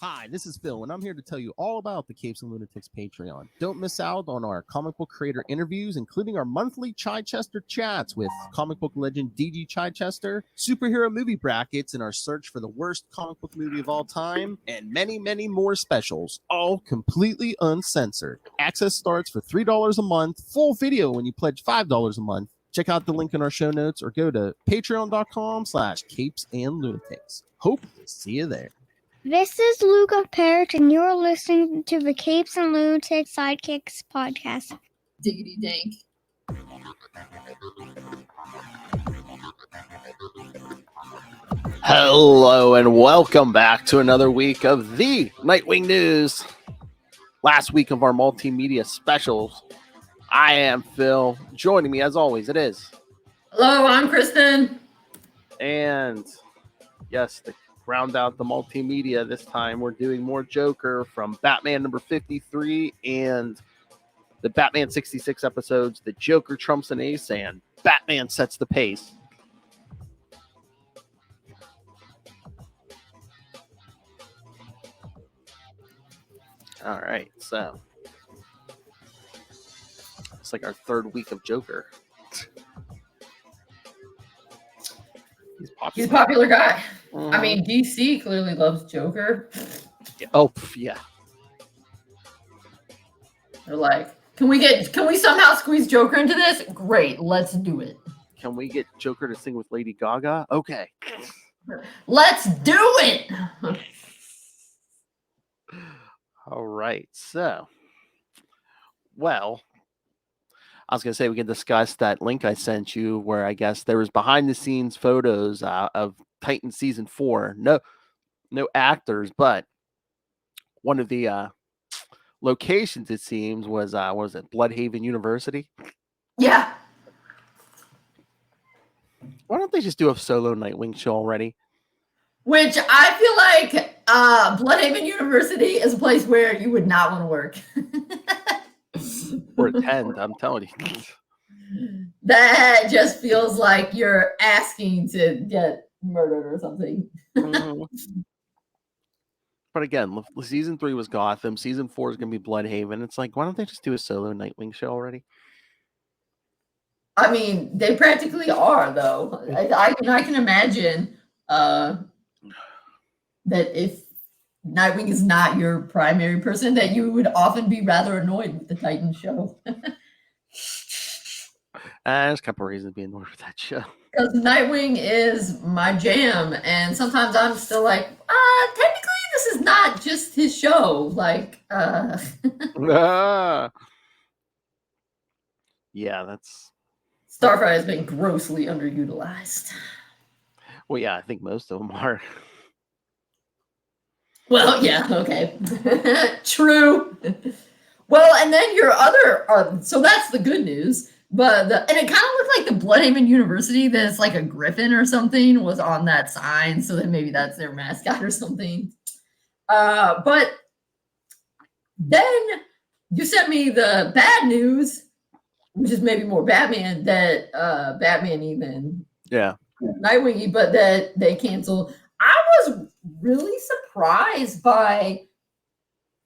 Hi, this is Phil, and I'm here to tell you all about the Capes and Lunatics Patreon. Don't miss out on our comic book creator interviews, including our monthly Chichester chats with comic book legend DG Chichester, superhero movie brackets in our search for the worst comic book movie of all time, and many, many more specials, all completely uncensored. Access starts for $3 a month, full video when you pledge $5 a month. Check out the link in our show notes or go to patreon.com/CapesandLunatics. Hope to see you there. This is Luca Perich, and you're listening to the Capes and Lunatics Sidekicks podcast. Diggity dank. Hello and welcome back to another week of the Nightwing news. Last week of our multimedia specials. I am Phil. Joining me as always, it is. Hello, I'm Kristen. And yes, to round out the multimedia this time, we're doing more Joker from Batman number 53 and the Batman 66 episodes. The Joker trumps an ace and Batman sets the pace. All right, so it's like our third week of Joker. He's a popular guy. Mm-hmm. I mean, DC clearly loves Joker. Yeah. Oh, yeah. They're like, can we somehow squeeze Joker into this? Great, let's do it. Can we get Joker to sing with Lady Gaga? Okay. Let's do it. All right. So, well, I was going to say we can discuss that link I sent you where I guess there was behind the scenes photos of Titan season 4. No actors, but one of the locations it seems was what was it, Bloodhaven University? Yeah. Why don't they just do a solo Nightwing show already? Which I feel like Bloodhaven University is a place where you would not want to work. Or attend, I'm telling you. That just feels like you're asking to get murdered or something. Mm-hmm. But again, season 3 was Gotham. Season 4 is going to be Bloodhaven. It's like, why don't they just do a solo Nightwing show already? I mean, they practically are, though. I can imagine that if Nightwing is not your primary person, that you would often be rather annoyed with the Titan show. There's a couple of reasons to be annoyed with that show. Because Nightwing is my jam, and sometimes I'm still like, technically this is not just his show. Like, yeah, that's... Starfire has been grossly underutilized. Well, yeah, I think most of them are. Well, yeah, okay. True. Well, and then your other, so that's the good news. But and it kind of looked like the Bloodhaven University, that's like a griffin or something, was on that sign. So then maybe that's their mascot or something. But then you sent me the bad news, which is maybe more Batman, that Batman even Nightwing, but that they canceled. I was really surprised by,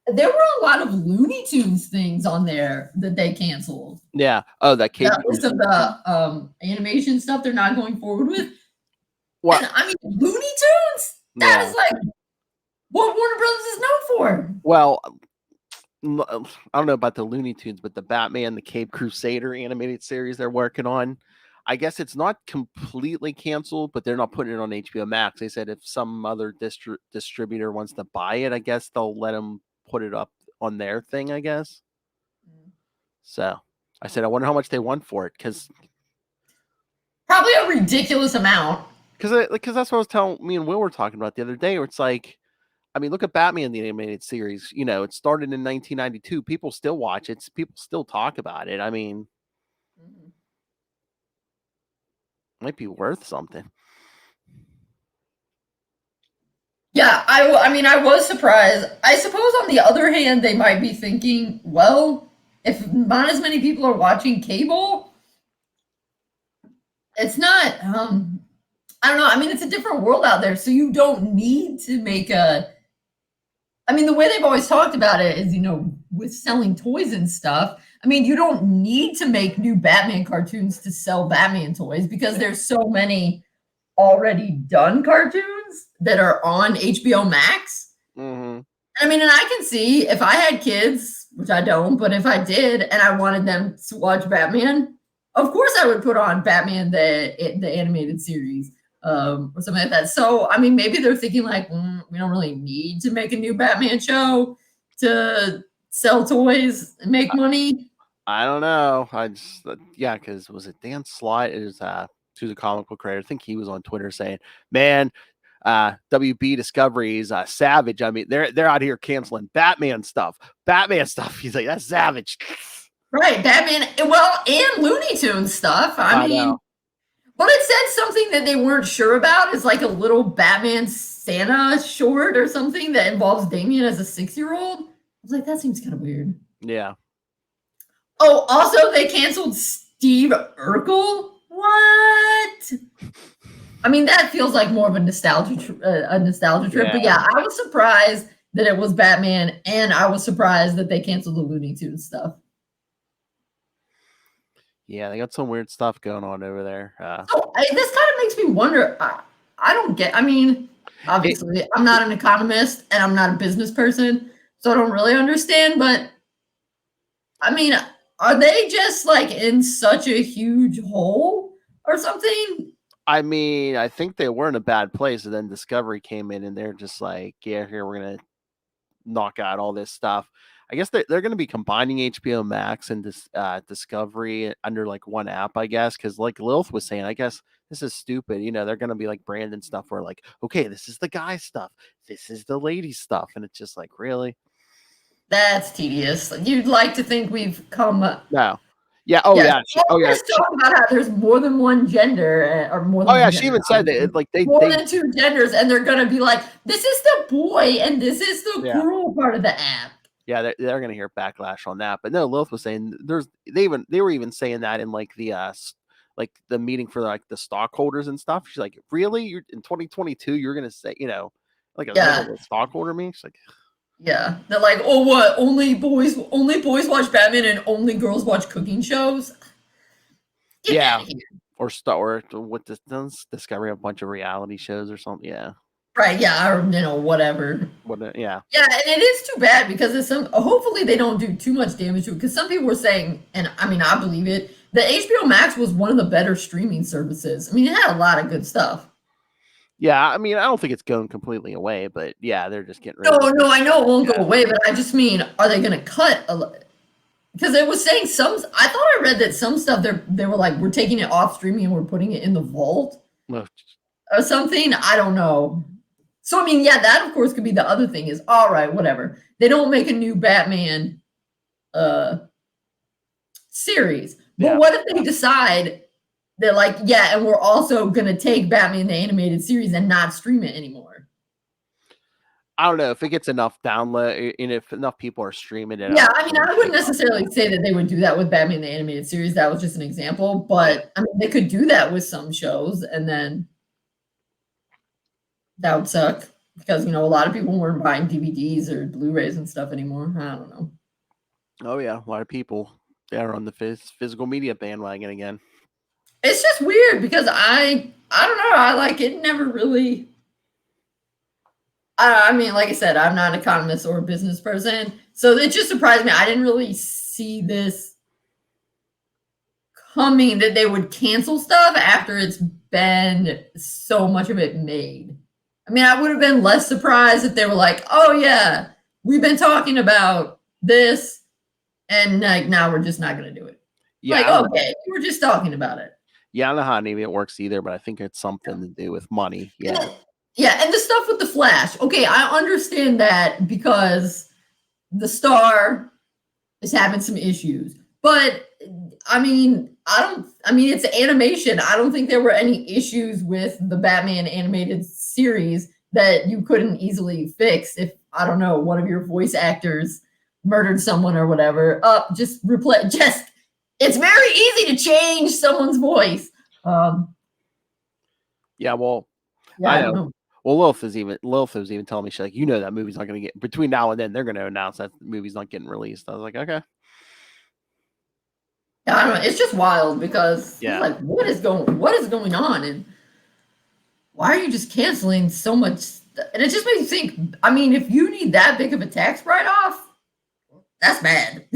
there were a lot of Looney Tunes things on there that they canceled. Yeah. Oh, that came. That list of the animation stuff they're not going forward with. What? And, I mean, Looney Tunes? That is like what Warner Brothers is known for. Well, I don't know about the Looney Tunes, but the Batman, the Cape Crusader animated series they're working on, I guess it's not completely canceled, but they're not putting it on HBO Max. They said if some other distributor wants to buy it, I guess they'll let them put it up on their thing, I guess. So I said, I wonder how much they want for it, because probably a ridiculous amount. Because that's what I was telling me and Will were talking about the other day, where it's like, I mean, look at Batman, the animated series. You know, it started in 1992. People still watch it. People still talk about it. I mean, might be worth something. Yeah, I mean, I was surprised. I suppose on the other hand, they might be thinking, well, if not as many people are watching cable, it's not, I don't know. I mean, it's a different world out there, so you don't need to make a I mean, the way they've always talked about it is, with selling toys and stuff. I mean, you don't need to make new Batman cartoons to sell Batman toys because there's so many already done cartoons that are on HBO Max. Mm-hmm. I mean, and I can see if I had kids, which I don't, but if I did and I wanted them to watch Batman, of course I would put on Batman, the animated series, or something like that. So, I mean, maybe they're thinking like, we don't really need to make a new Batman show to sell toys and make money. I don't know. Because was it Dan Slott? Who's a comic book creator? I think he was on Twitter saying, "Man, WB Discovery's savage. I mean, they're out here canceling Batman stuff. He's like, that's savage." Right, Batman. Well, and Looney Tunes stuff. I mean, know. But it said something that they weren't sure about. It's like a little Batman Santa short or something that involves Damien as a 6-year-old. I was like, that seems kind of weird. Yeah. Oh, also they canceled Steve Urkel. What? I mean, that feels like more of a nostalgia trip. Yeah. But yeah, I was surprised that it was Batman, and I was surprised that they canceled the Looney Tunes stuff. Yeah, they got some weird stuff going on over there. This kind of makes me wonder. I don't get. I mean, obviously, I'm not an economist and I'm not a business person, so I don't really understand. But I mean, are they just like in such a huge hole or something? I mean, I think they were in a bad place, and then Discovery came in, and they're just like, "Yeah, here we're gonna knock out all this stuff." I guess they're going to be combining HBO Max and Discovery under like one app, I guess, because like Lilith was saying, I guess this is stupid. They're going to be like branding stuff where like, okay, this is the guy stuff, this is the lady stuff, and it's just like, really? That's tedious. You'd like to think we've come. No. Yeah. Oh yeah. Just talking about how there's more than one gender or more. Than she even said that like they than two genders, and they're gonna be like, this is the boy and this is the girl part of the app. Yeah, they're gonna hear backlash on that. But no, Lilith was saying they were even saying that in like the meeting for like the stockholders and stuff. She's like, really? You're in 2022, you're gonna say, like a stockholder meeting? She's like, yeah, they're like, oh, what? Only boys watch Batman and only girls watch cooking shows. Get or what does Discovery have a bunch of reality shows or something? Yeah. Right, yeah, or whatever. Yeah. Yeah, and it is too bad because hopefully they don't do too much damage to it. Because some people were saying, and I mean, I believe it, that HBO Max was one of the better streaming services. I mean, it had a lot of good stuff. Yeah, I mean, I don't think it's going completely away, but yeah, they're just getting rid of it. No, I know it won't go away, but I just mean, are they going to cut a lot? Because it was saying I thought I read that some stuff they were like, we're taking it off streaming and we're putting it in the vault or something. I don't know. So, I mean, yeah, that, of course, could be the other thing is, all right, whatever. They don't make a new Batman series. But what if they decide they're like, yeah, and we're also going to take Batman the animated series and not stream it anymore? I don't know if it gets enough download and if enough people are streaming it. Yeah, I mean, I wouldn't necessarily say that they would do that with Batman the animated series. That was just an example. But, I mean, they could do that with some shows and then that would suck because, a lot of people weren't buying DVDs or Blu-rays and stuff anymore. I don't know. Oh, yeah. A lot of people, they're on the physical media bandwagon again. It's just weird because I don't know. I like it never really. I mean, like I said, I'm not an economist or a business person. So it just surprised me. I didn't really see this coming that they would cancel stuff after it's been so much of it made. I mean, I would have been less surprised if they were like, oh, yeah, we've been talking about this, and like now we're just not going to do it. Yeah, like, okay, we're just talking about it. Yeah, I don't know how any of it works either, but I think it's something to do with money. Yeah. Yeah, and the stuff with the Flash. Okay, I understand that because the Star is having some issues. But, I mean, it's animation. I don't think there were any issues with the Batman animated series that you couldn't easily fix if, I don't know, one of your voice actors murdered someone or whatever. It's very easy to change someone's voice. Yeah, well, yeah, I don't know. Well, Lilith was even telling me, she's like, that movie's not going to get, between now and then, they're going to announce that the movie's not getting released. I was like, okay. Yeah, I don't know. It's just wild because Yeah. it's like, what is going on? And why are you just canceling so much? And it just makes me think, I mean, if you need that big of a tax write-off, that's bad.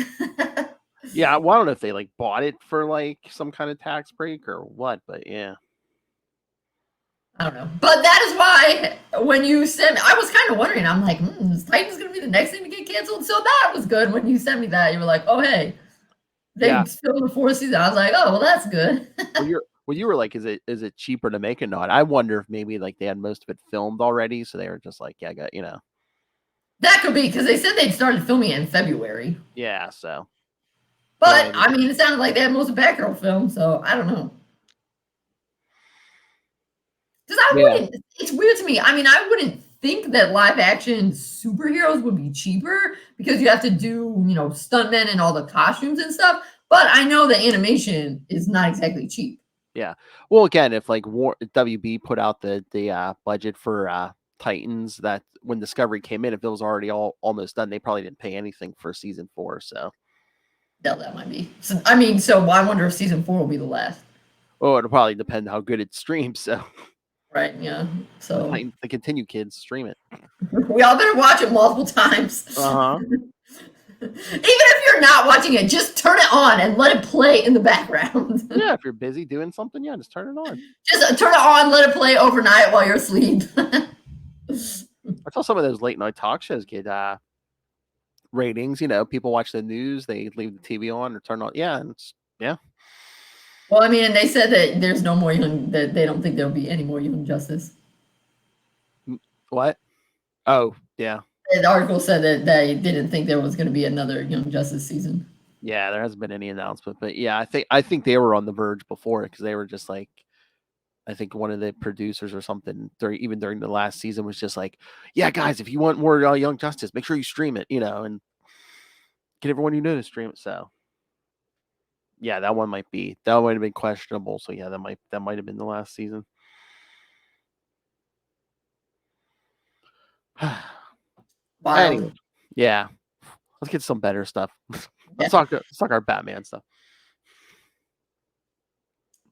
Yeah, well, I don't know if they like bought it for like some kind of tax break or what, but yeah. I don't know. But that is why when you sent me, I was kind of wondering, I'm like, is Titans going to be the next thing to get canceled? So that was good when you sent me that. You were like, oh, hey, they filmed the 4th season. I was like, oh, well, that's good. Well, you were like, is it cheaper to make or not? I wonder if maybe like they had most of it filmed already, so they were just like, yeah, I got, That could be, because they said they'd started filming it in February. Yeah, so. But, I mean, it sounded like they had most of Batgirl film, so I don't know. Because wouldn't, it's weird to me. I mean, I wouldn't think that live action superheroes would be cheaper because you have to do, stuntmen and all the costumes and stuff. But I know the animation is not exactly cheap. Yeah. Well, again, if like WB put out the budget for Titans, that when Discovery came in, if it was already almost done, they probably didn't pay anything for season 4. So. No, that might be. So, I mean, so I wonder if season 4 will be the last. Oh, it'll probably depend how good it streams. So. Right. Yeah. So. To continue, kids, stream it. We all better watch it multiple times. Uh-huh. Even if you're not watching it, just turn it on and let it play in the background. Yeah, if you're busy doing something, just turn it on. Just turn it on, let it play overnight while you're asleep. I saw some of those late night talk shows get ratings. People watch the news, they leave the TV on or turn on. Yeah, yeah. Well, I mean, and they said that there's no more that they don't think there'll be any more Young Justice. What? Oh, yeah. The article said that they didn't think there was going to be another Young Justice season. Yeah, there hasn't been any announcement, but yeah, I think they were on the verge before because they were just like, I think one of the producers or something during the last season was just like, yeah, guys, if you want more Young Justice, make sure you stream it, and get everyone you know to stream it. So yeah, that might have been questionable. So yeah, that might have been the last season. Wow. Anyway, yeah, let's get some better stuff. Let's talk our Batman stuff.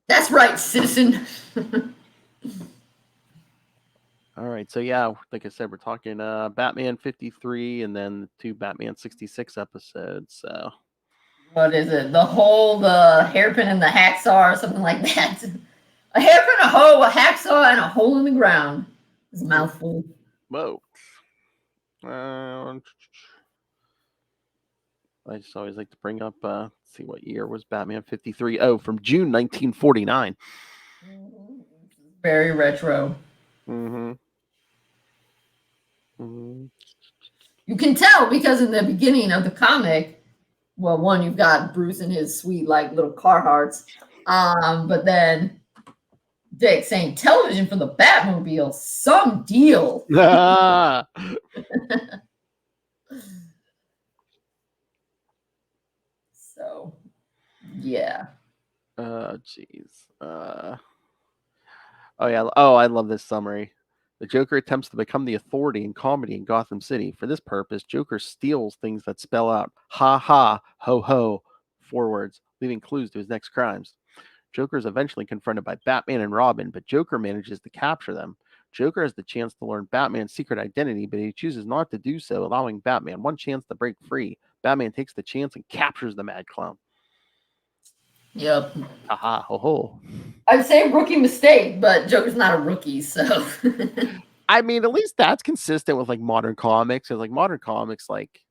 That's right, citizen. All right, so yeah, like I said, we're talking Batman 53 and then the 2 Batman 66 episodes. So what is it? The hairpin and the hacksaw or something like that. A hairpin, a hoe, a hacksaw, and a hole in the ground. It's a mouthful. Whoa. I just always like to bring up, see what year was Batman 53. Oh, from June 1949. Very retro. Mm-hmm. You can tell because in the beginning of the comic, well, one, you've got Bruce and his sweet, like, little Carhartts. But then Dick saying television for the Batmobile, some deal. So, yeah. Jeez. Oh, yeah. Oh, I love this summary. The Joker attempts to become the authority in comedy in Gotham City. For this purpose, Joker steals things that spell out ha ha, ho ho, 4 words, leaving clues to his next crimes. Joker is eventually confronted by Batman and Robin, but Joker manages to capture them. Joker has the chance to learn Batman's secret identity, but he chooses not to do so, allowing Batman one chance to break free. Batman takes the chance and captures the mad clown. Yep. Aha, ho ho. I'd say rookie mistake, but Joker's not a rookie, so. I mean, at least that's consistent with like modern comics. Because like modern comics, like,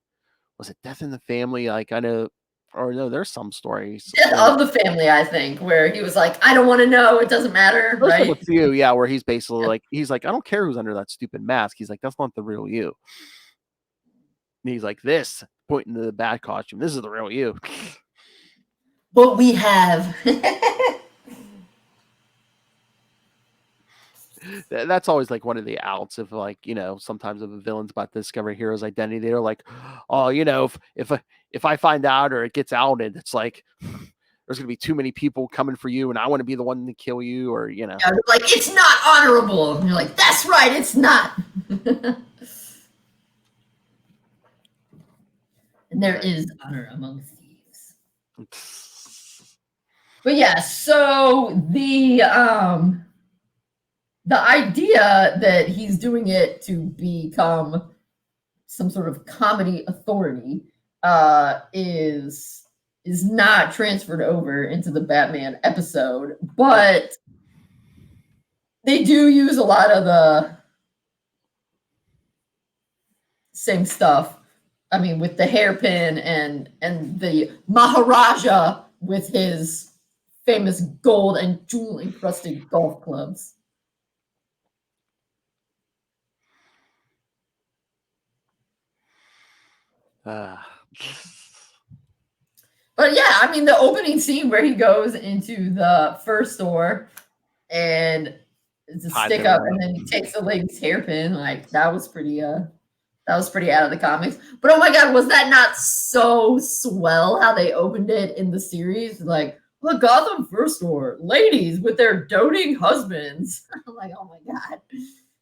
was it Death in the Family? Like, I know, or no, there's some stories. Death of the Family, I think, where he was like, I don't want to know, it doesn't matter, right? With you, yeah, where he's basically like, I don't care who's under that stupid mask. He's like, that's not the real you. And he's like, this, pointing to the bad costume, this is the real you. What we have. That's always like one of the outs of like, sometimes if a villain's about to discover a hero's identity, they're like, oh, if I find out or it gets outed, it's like there's going to be too many people coming for you and I want to be the one to kill you, or, you know. Yeah, they're like, it's not honorable. And you're like, that's right, it's not. And there is honor among thieves. But yeah, so the idea that he's doing it to become some sort of comedy authority is not transferred over into the Batman episode, but they do use a lot of the same stuff. I mean, with the hairpin and the Maharaja with his famous gold and jewel encrusted golf clubs. But yeah, I mean, the opening scene where he goes into the first store and it's a stick up, and then he takes the lady's hairpin. Like, that was pretty out of the comics. But oh my god, was that not so swell how they opened it in the series? Like, the Gotham first store, ladies with their doting husbands. I'm like, oh my god.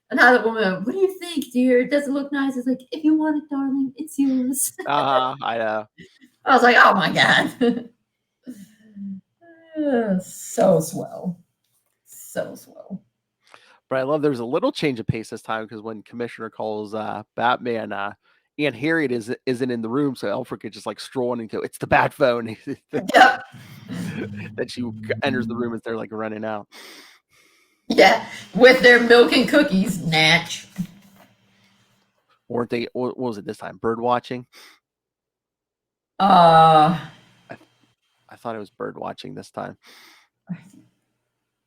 And how the woman, what do you think, dear? Does it look nice? It's like, if you want it, darling, it's yours. I know. I was like, oh my god. So swell. So swell. But I love there's a little change of pace this time, because when Commissioner calls Batman, Aunt Harriet isn't in the room, so Alfred could just like stroll in and go, it's the Bat phone. Yep. Then she enters the room as they're like running out. Yeah, with their milk and cookies, natch. Weren't they? What was it this time? Bird watching? I thought it was bird watching this time.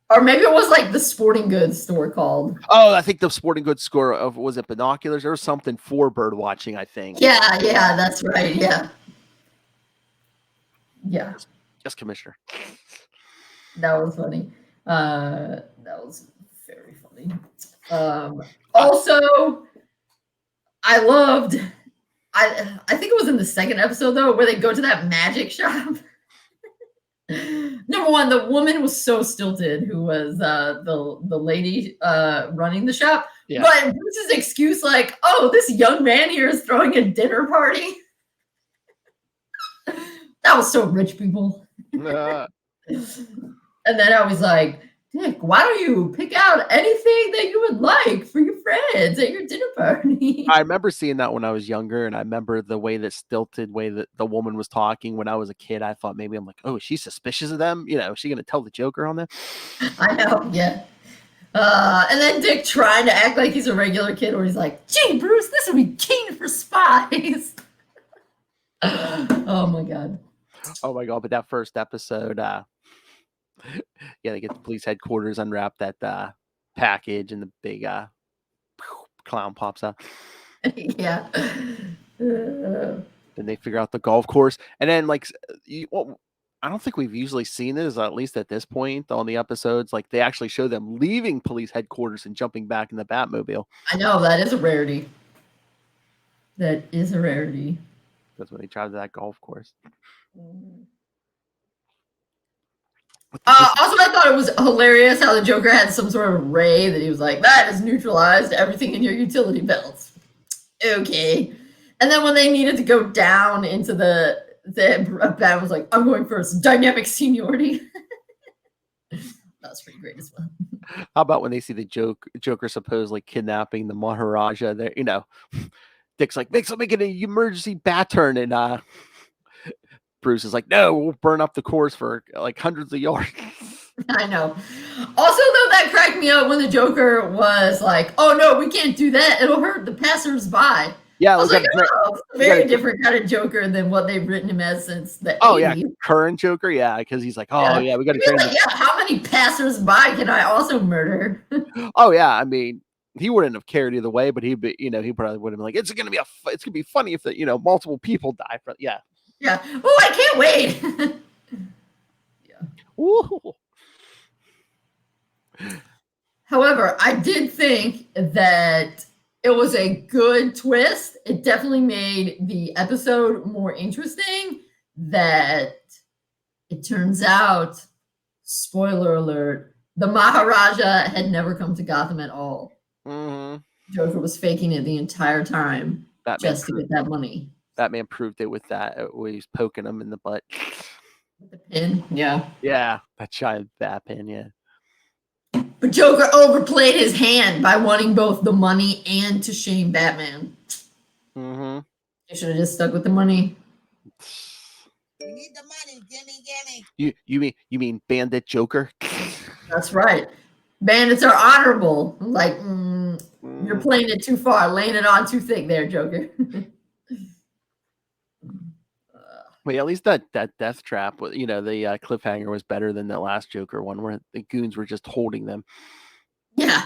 Or maybe it was like the sporting goods store called. Oh, I think the sporting goods store of, was it binoculars or something for bird watching, I think. Yeah, that's right. Yeah. Yeah. Yes, Commissioner. That was funny. That was very funny. Also, I loved, I think it was in the second episode though, where they go to that magic shop. Number one, the woman was so stilted, who was the lady running the shop. Yeah. But Bruce's excuse, like, oh, this young man here is throwing a dinner party. That was so rich people. And then I was like, Dick, why don't you pick out anything that you would like for your friends at your dinner party? I remember seeing that when I was younger, and I remember the way that stilted way that the woman was talking when I was a kid. I thought maybe, I'm like, oh, is she suspicious of them? You know, is she going to tell the Joker on them? I know, yeah. And then Dick trying to act like he's a regular kid, where he's like, gee, Bruce, this would be keen for spies. Oh my god. Oh my god, but that first episode, yeah, they get the police headquarters, unwrap that package, and the big clown pops out. Yeah. Then they figure out the golf course, and then like, I don't think we've usually seen this, at least at this point on the episodes. Like, they actually show them leaving police headquarters and jumping back in the Batmobile. I know, that is a rarity. That is a rarity. That's when they drive to that golf course. Also, I thought it was hilarious how the Joker had some sort of ray that he was like, that has neutralized everything in your utility belts. Okay. And then when they needed to go down into the Batman was like, I'm going first. Dynamic seniority. That was pretty great as well. How about when they see the Joker supposedly kidnapping the Maharaja? There, you know, Dick's like, make an emergency bat turn, and Bruce is like, no, we'll burn up the course for like hundreds of yards. I know. Also, though, that cracked me up when the Joker was like, oh no, we can't do that. It'll hurt the passers-by. Yeah, I was like, oh, very different kind of Joker than what they've written him as since the 80s. Yeah, current Joker, yeah, because he's like, oh yeah, we got to train. Like, yeah, how many passers-by can I also murder? Oh yeah, I mean, he wouldn't have cared either way, but he probably would have been like, it's gonna be funny if multiple people die. Yeah. Yeah. Oh, I can't wait. Yeah. Ooh. However, I did think that it was a good twist. It definitely made the episode more interesting that It turns out, spoiler alert, the Maharaja had never come to Gotham at all. Mm-hmm. Joker was faking it the entire time just to get that money. Batman proved it with that where he's poking him in the butt. With the pin, yeah. Yeah, that giant bat pin, yeah. But Joker overplayed his hand by wanting both the money and to shame Batman. Mm-hmm. You should have just stuck with the money. We need the money, gimme. You mean Bandit Joker? That's right. Bandits are honorable. Like, you're playing it too far, laying it on too thick there, Joker. Wait, at least that death trap, the cliffhanger was better than the last Joker one where the goons were just holding them. Yeah.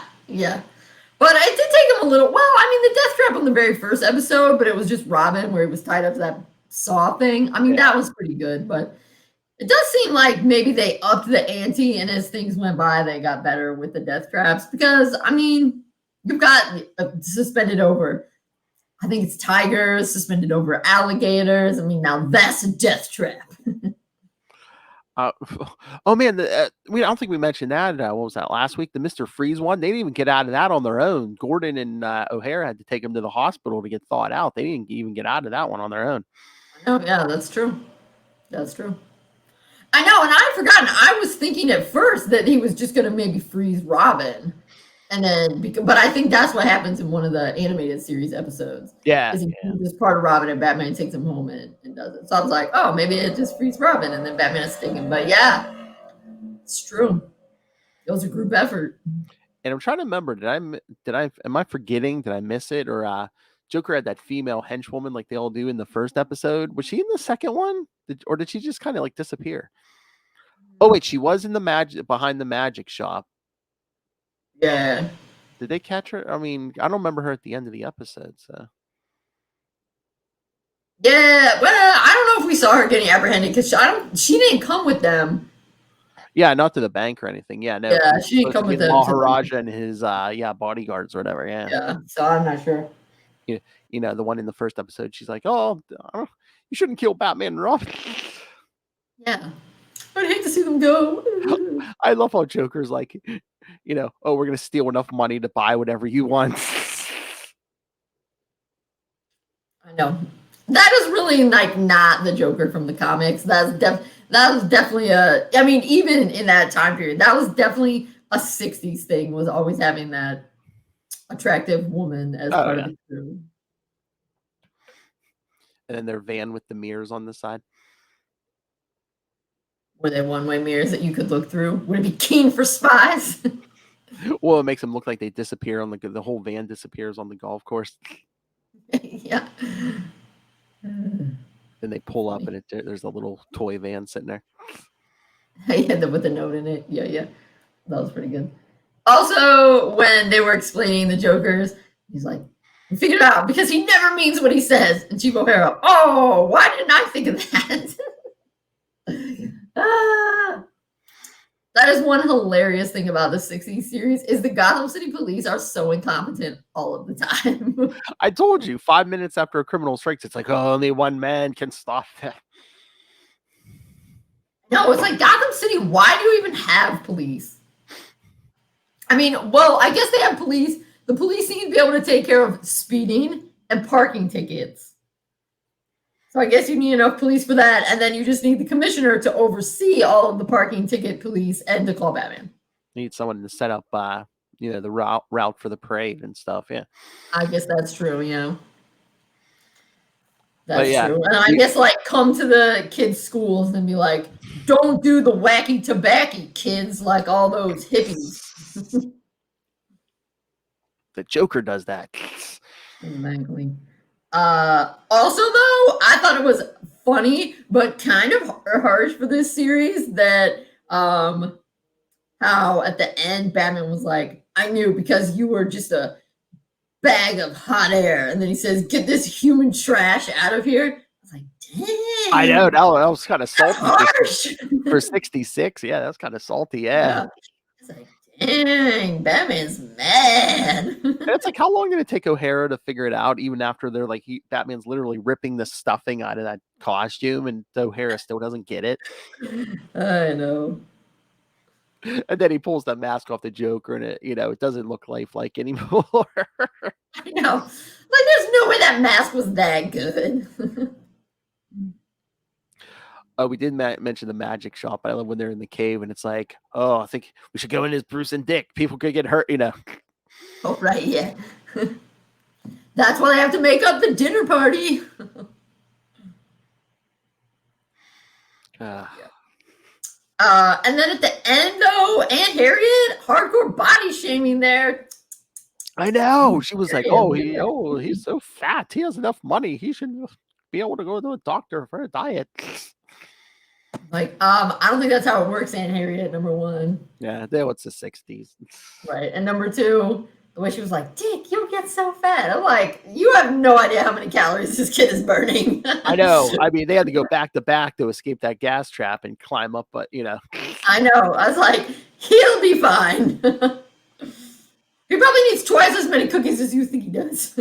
But it did take him a little. Well, I mean, the death trap on the very first episode, but it was just Robin where he was tied up to that saw thing. I mean, that was pretty good, but it does seem like maybe they upped the ante, and as things went by, they got better with the death traps because, I mean, you've got suspended over. I think it's tigers, suspended over alligators. I mean, now that's a death trap. Oh man, I don't think we mentioned that. What was that last week? The Mr. Freeze one. They didn't even get out of that on their own. Gordon and O'Hara had to take him to the hospital to get thawed out. They didn't even get out of that one on their own. Oh yeah, that's true. That's true. I know, and I'd forgotten. I was thinking at first that he was just going to maybe freeze Robin. And then, but I think that's what happens in one of the animated series episodes. Yeah. Is he is part of Robin and Batman takes him home and does it. So I was like, oh, maybe it just frees Robin and then Batman is sticking. But yeah, it's true. It was a group effort. And I'm trying to remember, am I forgetting? Did I miss it? Or Joker had that female henchwoman like they all do in the first episode. Was she in the second one? Or did she just kind of like disappear? Oh, wait, she was in behind the magic shop. Yeah. Did they catch her? I mean, I don't remember her at the end of the episode, so. Yeah, well, I don't know if we saw her getting apprehended because she didn't come with them. Yeah, not to the bank or anything. Yeah, no. Yeah, she didn't come with them. Maharaja and his bodyguards or whatever. Yeah. Yeah, so I'm not sure. The one in the first episode, she's like, "Oh, you shouldn't kill Batman and Robin." Yeah, I'd hate to see them go. I love how Joker's like, we're gonna steal enough money to buy whatever you want. I know. That is really like not the Joker from the comics. That was definitely I mean, even in that time period, that was definitely a 60s thing, was always having that attractive woman as part of the crew. And then their van with the mirrors on the side. Were they one-way mirrors that you could look through? Would it be keen for spies? Well, it makes them look like they disappear on the whole van disappears on the golf course. Yeah. Then they pull up and there's a little toy van sitting there. Yeah, with the note in it. Yeah. That was pretty good. Also, when they were explaining the Jokers, he's like, we figured it out because he never means what he says. And Chief O'Hara, oh, why didn't I think of that? That is one hilarious thing about the 60s series is the Gotham City police are so incompetent all of the time. I told you, 5 minutes after a criminal strikes, it's like, only one man can stop that. No, it's like Gotham City, why do you even have police? I mean, well, I guess they have police. The police need to be able to take care of speeding and parking tickets. So I guess you need enough police for that, and then you just need the commissioner to oversee all of the parking ticket police and to call Batman. You need someone to set up, the route for the parade and stuff. Yeah, I guess that's true. That's true. And I guess come to the kids' schools and be like, "Don't do the wacky tobacco, kids, like all those hippies." The Joker does that. Exactly. Also, though, I thought it was funny, but kind of harsh for this series that how at the end Batman was like, I knew because you were just a bag of hot air. And then he says, get this human trash out of here. I was like, dang. I know, that was kind of salty harsh. for 66. Yeah, that's kind of salty. Yeah. I was like, Dang, Batman's mad. And it's like, how long did it take O'Hara to figure it out? Even after they're like, Batman's literally ripping the stuffing out of that costume, and O'Hara still doesn't get it. I know. And then he pulls that mask off the Joker, and it doesn't look lifelike anymore. I know. Like, there's no way that mask was that good. Oh, we did mention the magic shop. I love when they're in the cave, and it's like, oh, I think we should go in as Bruce and Dick. People could get hurt, Oh, right, yeah. That's why they have to make up the dinner party. And then at the end, though, Aunt Harriet, hardcore body shaming there. I know. She was like, he's so fat. He has enough money. He should be able to go to a doctor for a diet. Like, I don't think that's how it works, Aunt Harriet, number one. Yeah, it's the 60s. Right. And number two, the way she was like, Dick, you'll get so fat. I'm like, you have no idea how many calories this kid is burning. I know. I mean, they had to go back to back to escape that gas trap and climb up, but I know. I was like, he'll be fine. He probably needs twice as many cookies as you think he does.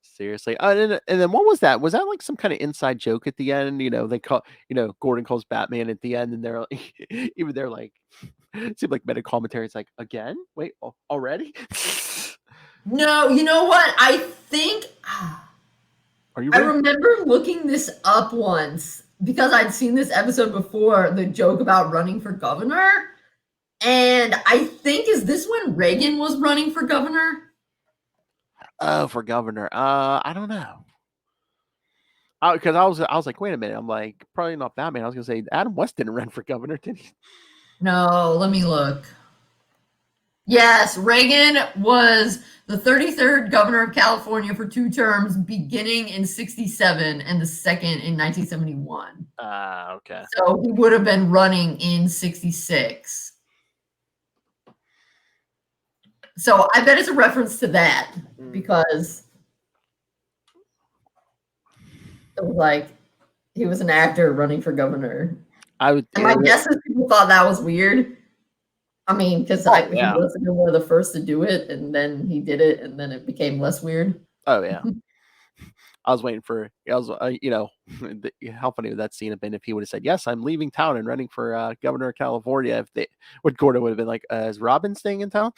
Seriously. And then what was that? Was that like some kind of inside joke at the end? They call, Gordon calls Batman at the end, and they're like, even they're like, it seemed like meta commentary. It's like, again? Wait, already? No, you know what? I think Are you I ready? remember looking this up once because I'd seen this episode before, the joke about running for governor. And I think, is this when Reagan was running for governor? Oh, for governor. I don't know. Because I was like, wait a minute. I'm like, probably not Batman. I was gonna say Adam West didn't run for governor, did he? No, let me look. Yes, Reagan was the 33rd governor of California for 2 terms, beginning in 1967 and the second in 1971. Okay. So he would have been running in 1966. So I bet it's a reference to that because it was like he was an actor running for governor. And my guess is people thought that was weird. I mean, because he was one of the first to do it, and then he did it, and then it became less weird. Oh yeah. I was waiting for. How funny would that scene have been if he would have said, "Yes, I'm leaving town and running for governor of California." What Gordon would have been like, "Is Robin staying in town?"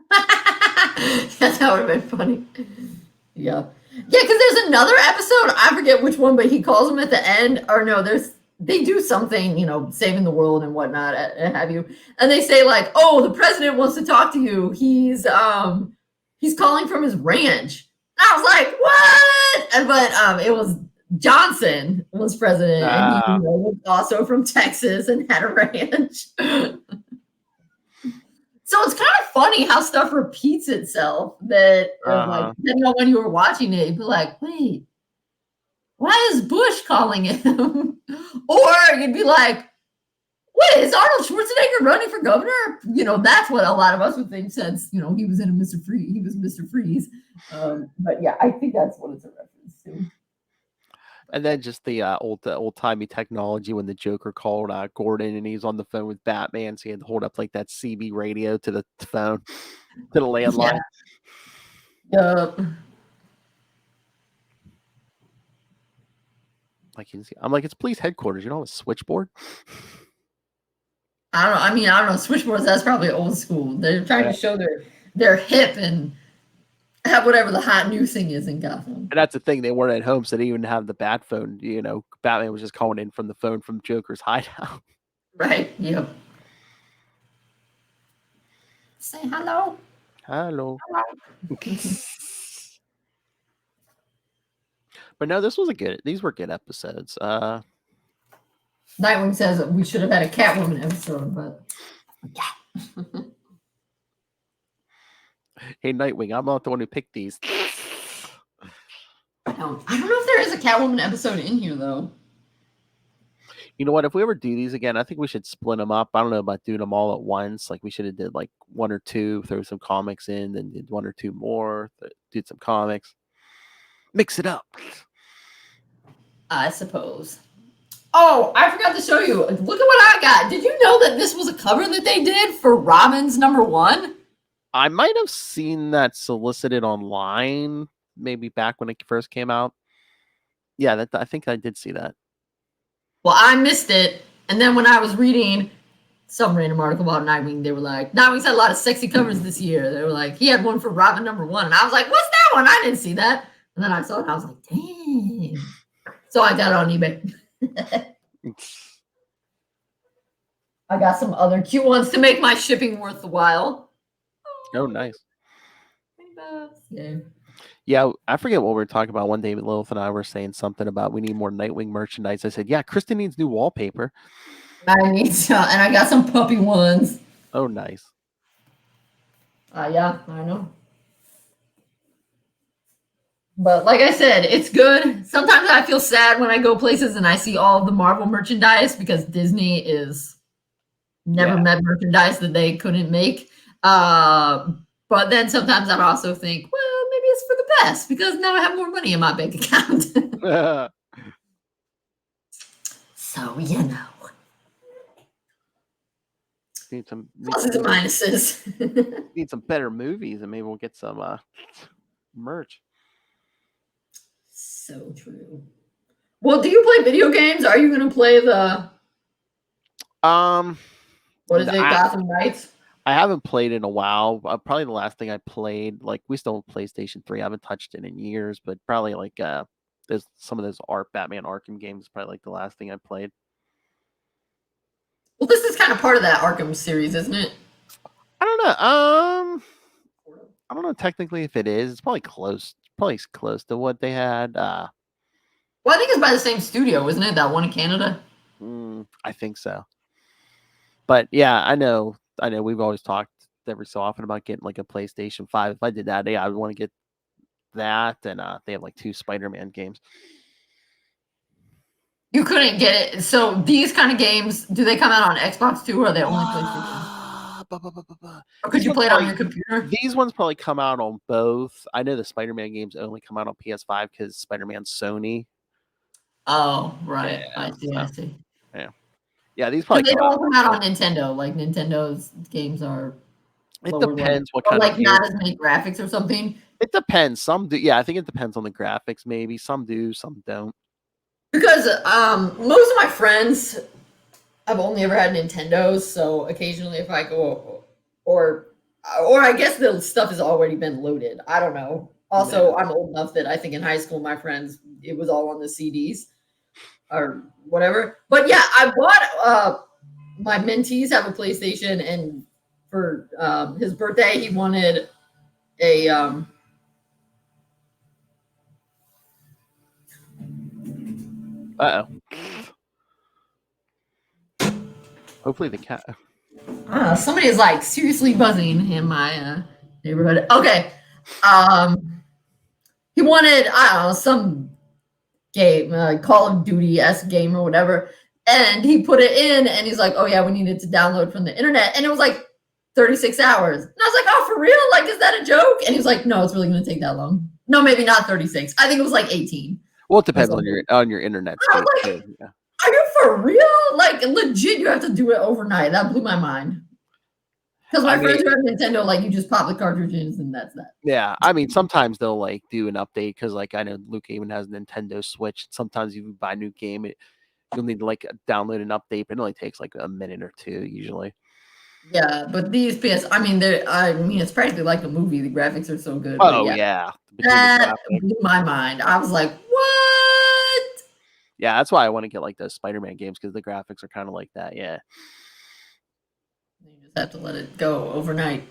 That would have been funny. Yeah, because there's another episode. I forget which one, but he calls him at the end. Or no, they do something, saving the world and whatnot, and have you. And they say like, "Oh, the president wants to talk to you. He's calling from his ranch." And I was like, "What?" But it was Johnson was president, and he was also from Texas and had a ranch. So it's kind of funny how stuff repeats itself. That like, depending on when you were watching it, you'd be like, "Wait, why is Bush calling him?" Or you'd be like, "Wait, is Arnold Schwarzenegger running for governor?" That's what a lot of us would think since he was in Mr. Freeze. He was Mr. Freeze. But yeah, I think that's what it's a reference to. And then just the old-timey technology when the Joker called Gordon and he's on the phone with Batman, so he had to hold up like that CB radio to the phone, to the landline. Yep. I'm like, it's police headquarters. You don't have a switchboard? I don't know. Switchboards, that's probably old school. They're trying to show they're hip and have whatever the hot new thing is in Gotham. And that's the thing. They weren't at home, so they didn't even have the bat phone. Batman was just calling in from the phone from Joker's hideout. Right. Yep. Say hello. Hello. But no, these were good episodes. Nightwing says we should have had a Catwoman episode, but yeah. Hey, Nightwing, I'm not the one who picked these. I don't know if there is a Catwoman episode in here, though. You know what? If we ever do these again, I think we should split them up. I don't know about doing them all at once. Like we should have did like 1 or 2, throw some comics in, then did 1 or 2 more, did some comics. Mix it up. I suppose. Oh, I forgot to show you. Look at what I got. Did you know that this was a cover that they did for Robin's #1? I might have seen that solicited online, maybe back when it first came out. Yeah, I think I did see that. Well, I missed it. And then when I was reading some random article about Nightwing, they were like, Nightwing's had a lot of sexy covers this year. They were like, he had one for Robin #1. And I was like, what's that one? I didn't see that. And then I saw it and I was like, dang. So I got it on eBay. I got some other cute ones to make my shipping worth the while. Oh, nice. Yeah. Yeah, I forget what we were talking about one day. Lilith and I were saying something about we need more Nightwing merchandise. I said, yeah, Kristen needs new wallpaper. I need some, and I got some puppy ones. Oh, nice. Yeah, I know. But like I said, it's good. Sometimes I feel sad when I go places and I see all of the Marvel merchandise because Disney is never met merchandise that they couldn't make. But then sometimes I also think, well, maybe it's for the best because now I have more money in my bank account. So, you know. Need some Pluses and minuses. need some better movies and maybe we'll get some merch. So true. Well, do you play video games? Are you going to play the what is it, Gotham Knights? I haven't played in a while. Probably the last thing I played, like we still have PlayStation 3. I haven't touched it in years, but probably like there's some of those Batman Arkham games. Probably like the last thing I played. Well, this is kind of part of that Arkham series, isn't it? I don't know. I don't know technically if it is. It's probably close. Probably close to what they had. Well, I think it's by the same studio, isn't it? That one in Canada. I think so. But yeah, I know. We've always talked every so often about getting like a PlayStation 5. If I did that, I would want to get that, and they have like 2 Spider-Man games. You couldn't get it. So these kind of games, do they come out on Xbox too, or are they only PlayStation? Or could you play it on your computer? These ones probably come out on both. I know the Spider-Man games only come out on PS5 because Spider-Man's Sony. Oh, right. Yeah, I see. Yeah, these probably they don't come out on Nintendo. Like Nintendo's games are. It depends what kind of not game. as many graphics or something. It depends. Some do. Yeah, I think it depends on the graphics. Maybe some do, some don't. Because most of my friends have only ever had Nintendos, so occasionally if I go or I guess the stuff has already been loaded. I don't know. Also, I'm old enough that I think in high school my friends it was all on the CDs or whatever. But yeah, I bought my mentees have a PlayStation, and for his birthday he wanted a Hopefully the cat. Somebody is like seriously buzzing in my neighborhood. Okay. He wanted, I don't know, some game, Call of Duty-esque game or whatever. And he put it in and he's like, oh yeah, we needed to download from the internet. And it was like 36 hours. And I was like, oh, for real? Like, is that a joke? And he was like, no, it's really going to take that long. No, maybe not 36. I think it was like 18. Well, it depends on your internet speed. Like, yeah. Are you for real? Like, legit, you have to do it overnight. That blew my mind. Because my friends who have Nintendo, like, you just pop the cartridges and that's that. Yeah, I mean, sometimes they'll, like, do an update because, like, I know Luke even has a Nintendo Switch. Sometimes if you buy a new game, you'll need to, like, download an update, but it only takes, like, a minute or two usually. Yeah, but these it's practically like a movie. The graphics are so good. Oh, yeah. That blew my mind. I was like, what? Yeah, that's why I want to get, like, those Spider-Man games because the graphics are kind of like that, yeah. You just have to let it go overnight.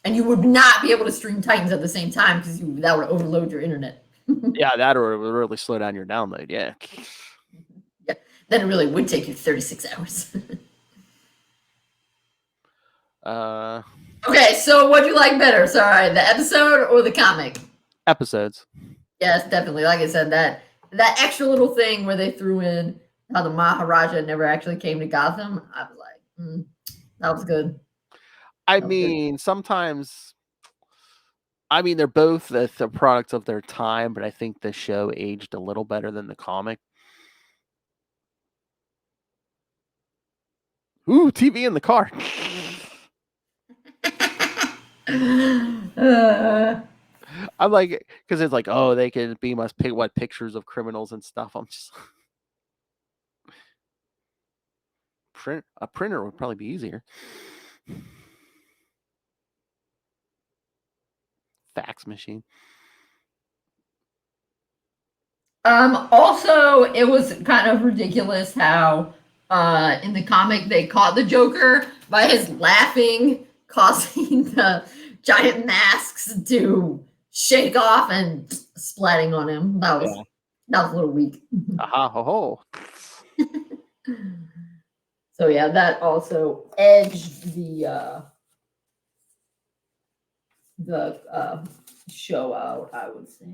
And you would not be able to stream Titans at the same time because that would overload your internet. Yeah, that or it would really slow down your download, yeah. Yeah, then it really would take you 36 hours. Okay, so what do you like better? Sorry, the episode or the comic? Episodes. Yes, definitely. Like I said, that extra little thing where they threw in how the Maharaja never actually came to Gotham, I was like, that was good. I mean, sometimes, they're both the products of their time, but I think the show aged a little better than the comic. Ooh, TV in the car. I'm like, because it's like, oh, they can beam us pictures of criminals and stuff. I'm just a printer would probably be easier. Fax machine. Also, it was kind of ridiculous how in the comic they caught the Joker by his laughing, causing the giant masks to shake off and splatting on him. That was a little weak. Aha, ho, ho. So yeah, that also edged the show out, I would say.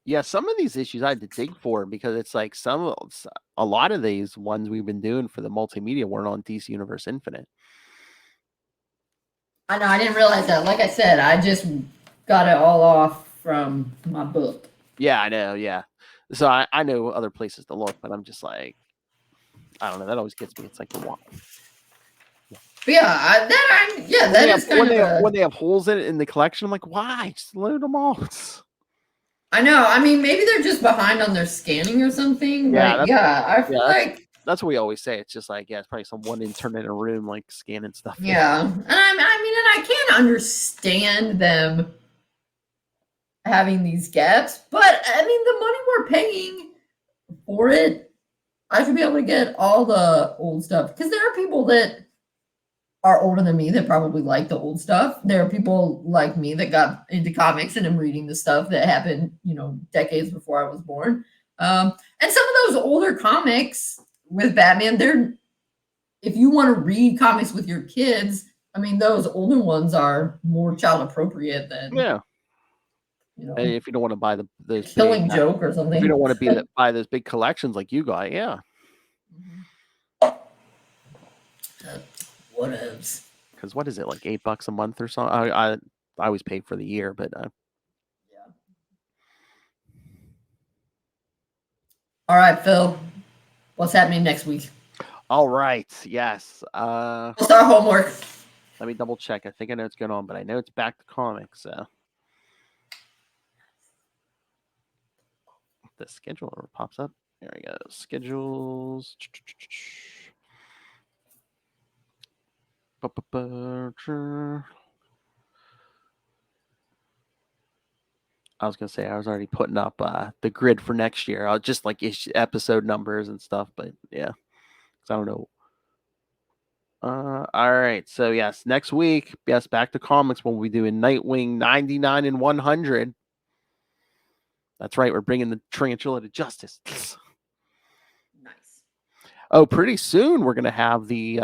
Yeah, some of these issues I had to dig for because it's like a lot of these ones we've been doing for the multimedia weren't on DC Universe Infinite. I know, I didn't realize that. Like I said, I just got it all off from my book. Yeah, I know. Yeah, so I know other places to look, but I'm just like, I don't know. That always gets me. It's like, wow. Yeah, when they have holes in the collection, I'm like, why? Just load them all. I know. I mean, maybe they're just behind on their scanning or something. Yeah, But I feel like that's what we always say. It's just like, it's probably someone intern in a room like scanning stuff. Yeah, and I can't understand them having these gaps, but I mean, the money we're paying for it, I should be able to get all the old stuff because there are people that are older than me that probably like the old stuff. There are people like me that got into comics and am reading the stuff that happened, decades before I was born. And some of those older comics with Batman, if you want to read comics with your kids, I mean, those older ones are more child appropriate than And if you don't want to buy those Killing Joke or something, if you don't want to buy those big collections like you got, what else? Because what is it, like $8 a month or something? I always pay for the year, but All right, Phil, what's happening next week? All right, yes. What's our homework? Let me double check. I think I know what's going on, but I know it's back to comics. So the schedule pops up. There we go. Schedules. I was gonna say I was already putting up the grid for next year. I'll just like episode numbers and stuff, but yeah, because I don't know. All right, so yes, next week, yes, back to comics when we do in Nightwing 99 and 100. That's right, we're bringing the tarantula to justice. Nice. Oh, pretty soon we're gonna have the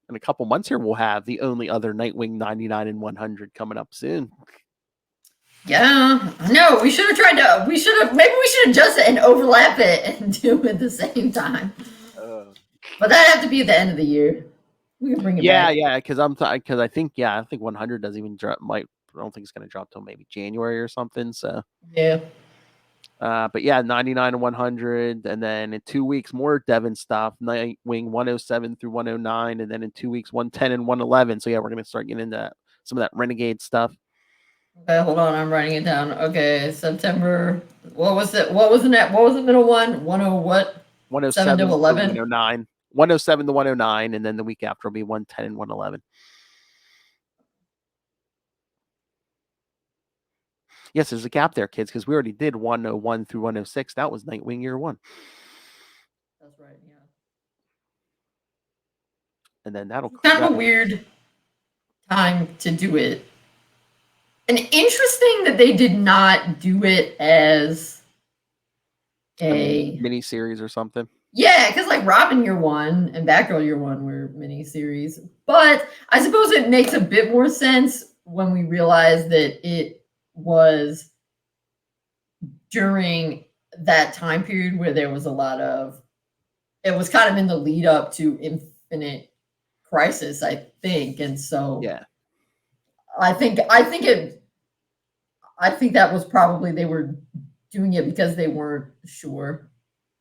in a couple months here we'll have the only other Nightwing 99 and 100 coming up soon. Yeah, no, we should have maybe we should adjust it and overlap it and do it at the same time. But that'd have to be at the end of the year. We can bring it back. Yeah, because I think 100 doesn't even drop. I don't think it's gonna drop till maybe January or something. So yeah. But yeah, 99 and 100, and then in 2 weeks more Devin stuff. Nightwing 107 through 109, and then in 2 weeks 110 and 111. So yeah, we're gonna start getting into some of that Renegade stuff. Okay, hold on, I'm writing it down. Okay, September. What was it? What was the middle one? 10 what? 107 to 11. 109. 107 to 109, and then the week after will be 110 and 111. Yes, there's a gap there, kids, because we already did 101 through 106. That was Nightwing year 1. That's right, yeah. And then that'll kind of a weird time to do it. And interesting that they did not do it as a mini series or something. Yeah, because like Robin year 1 and Batgirl year 1 were mini series. But I suppose it makes a bit more sense when we realize that it was during that time period where there was it was kind of in the lead up to Infinite Crisis, I think. And so yeah, I think that was probably they were doing it because they weren't sure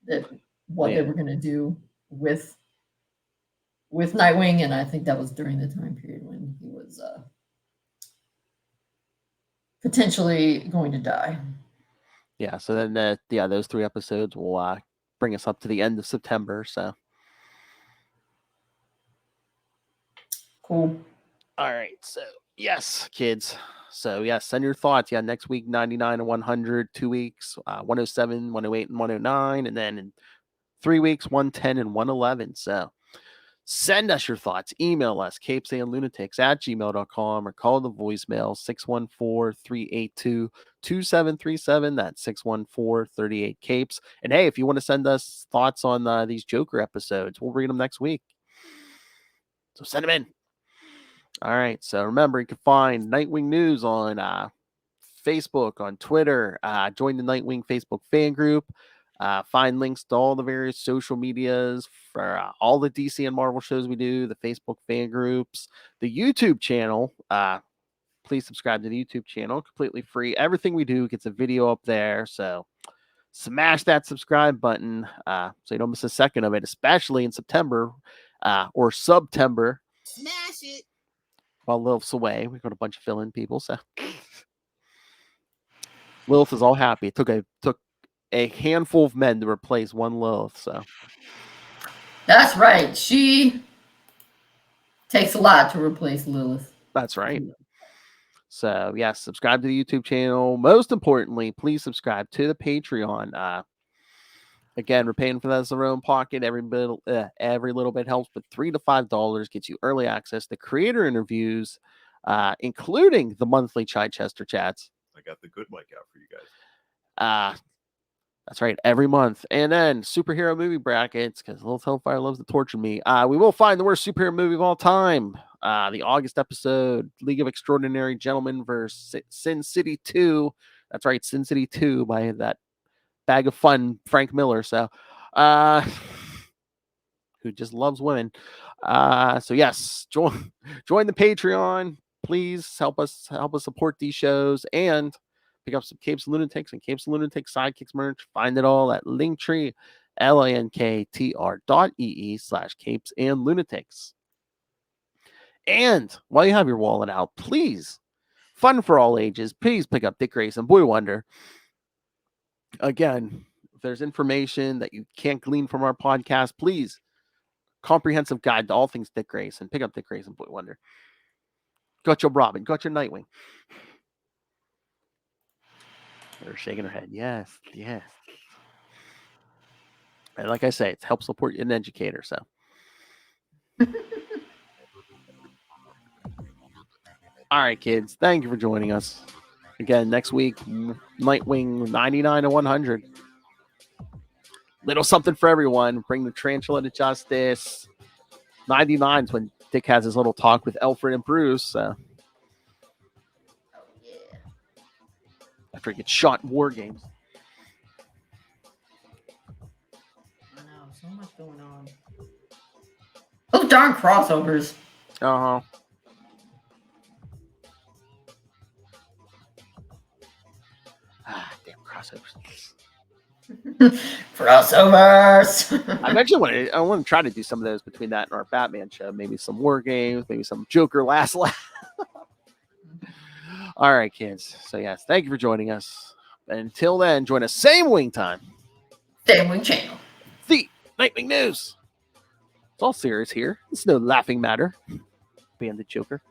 that what they were going to do with with Nightwing, and I think that was during the time period when he was potentially going to die. Yeah, so then those 3 episodes will bring us up to the end of September. So Cool. all right, so yes, kids. So yes, send your thoughts. Yeah, next week 99 and 100, 2 weeks 107, 108, and 109, and then in 3 weeks 110 and 111. So send us your thoughts. Email us, CapesandLunatics@gmail.com, or call the voicemail 614-382-2737. That's 614-38-CAPES. And hey, if you want to send us thoughts on these Joker episodes, we'll read them next week. So send them in. All right. So remember, you can find Nightwing News on Facebook, on Twitter. Join the Nightwing Facebook fan group. Find links to all the various social medias for all the DC and Marvel shows we do, the Facebook fan groups, the YouTube channel. Please subscribe to the YouTube channel, completely free. Everything we do gets a video up there. So smash that subscribe button so you don't miss a second of it, especially in September or September. Smash it. While Lilith's away, we got a bunch of fill-in people. So Lilith is all happy. It took a handful of men to replace one Lilith. So That's right. She takes a lot to replace Lilith. that's right. So yes, subscribe to the YouTube channel. Most importantly, please subscribe to the Patreon. Again, we're paying for that as our own pocket. Every little bit helps, but $3 to $5 gets you early access to creator interviews, including the monthly Chichester chats. I got the good mic out for you guys. That's right, every month. And then superhero movie brackets, because Little Hellfire loves to torture me. We will find the worst superhero movie of all time. The August episode, League of Extraordinary Gentlemen versus Sin City 2. That's right, Sin City 2 by that bag of fun, Frank Miller. So, who just loves women. So yes, join the Patreon. Please help us support these shows and pick up some Capes and Lunatics and Capes and Lunatics Sidekicks merch. Find it all at Linktree, linktr.ee/Capes and Lunatics. And while you have your wallet out, please, fun for all ages, please pick up Dick Grayson, Boy Wonder. Again, if there's information that you can't glean from our podcast, please, comprehensive guide to all things Dick Grayson. Pick up Dick Grayson, Boy Wonder. Got your Robin, got your Nightwing. They're shaking her head. Yes. And like I say, it helps support an educator. So, all right, kids. Thank you for joining us. Again, next week, Nightwing 99 to 100. Little something for everyone. Bring the tarantula to justice. 99 is when Dick has his little talk with Alfred and Bruce. After he gets shot in war games. I know, so much going on. Those darn crossovers. Uh-huh. Damn crossovers. Crossovers. I eventually want to try to do some of those between that and our Batman show. Maybe some war games, maybe some Joker last laugh. All right, kids. So yes, thank you for joining us. And until then, join us same wing time. Same wing channel. The Nightwing News. It's all serious here. It's no laughing matter. Being the Joker.